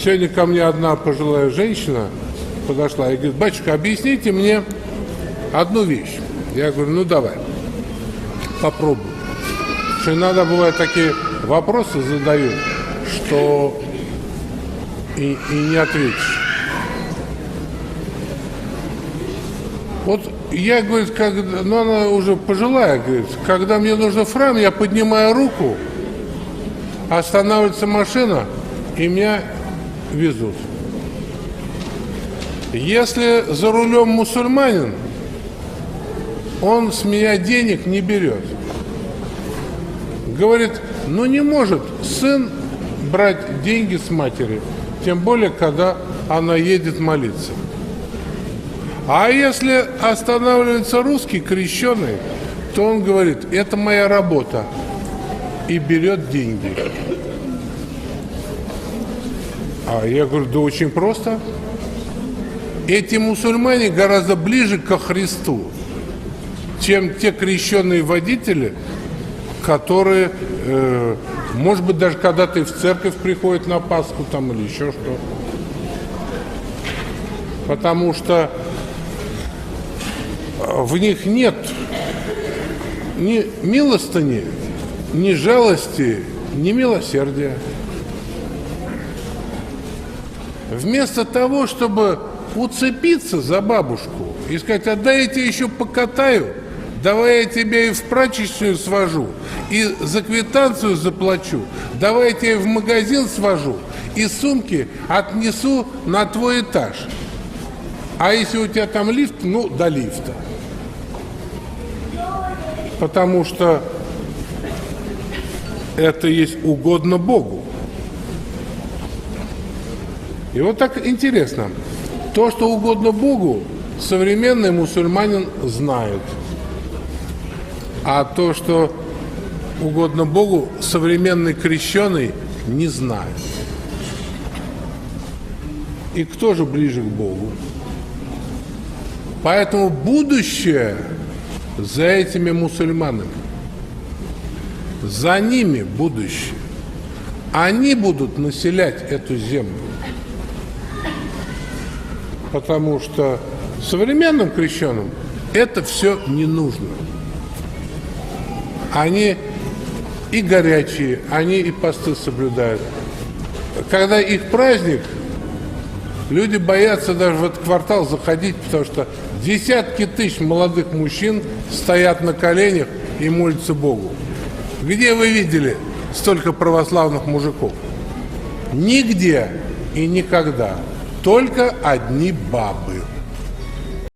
Сегодня ко мне одна пожилая женщина подошла и говорит: батюшка, объясните мне одну вещь. Я говорю: ну давай, попробуй. Что иногда бывают такие вопросы задают, что и не ответишь. Вот я, говорит, когда, ну она уже пожилая, говорит, когда мне нужно в храм, я поднимаю руку, останавливается машина, и меня везут. Если за рулем мусульманин, он с меня денег не берет. Говорит, ну не может сын брать деньги с матери, тем более, когда она едет молиться. А если останавливается русский, крещеный, то он говорит, это моя работа, и берет деньги. А я говорю, да очень просто. Эти мусульмане гораздо ближе ко Христу, чем те крещенные водители, которые, может быть, даже когда-то и в церковь приходят на Пасху там или еще что. Потому что в них нет ни милостыни, ни жалости, ни милосердия. Вместо того, чтобы уцепиться за бабушку и сказать, а дай я тебя еще покатаю, давай я тебя и в прачечную свожу, и за квитанцию заплачу, давай я тебя в магазин свожу, и сумки отнесу на твой этаж. А если у тебя там лифт, ну, до лифта. Потому что это есть угодно Богу. И вот так интересно. То, что угодно Богу, современный мусульманин знает. А то, что угодно Богу, современный крещеный не знает. И кто же ближе к Богу? Поэтому будущее за этими мусульманами. За ними будущее. Они будут населять эту землю. Потому что современным крещенным это все не нужно. Они и горячие, они и посты соблюдают. Когда их праздник, люди боятся даже в этот квартал заходить, потому что десятки тысяч молодых мужчин стоят на коленях и молятся Богу. Где вы видели столько православных мужиков? Нигде и никогда. Только одни бабы.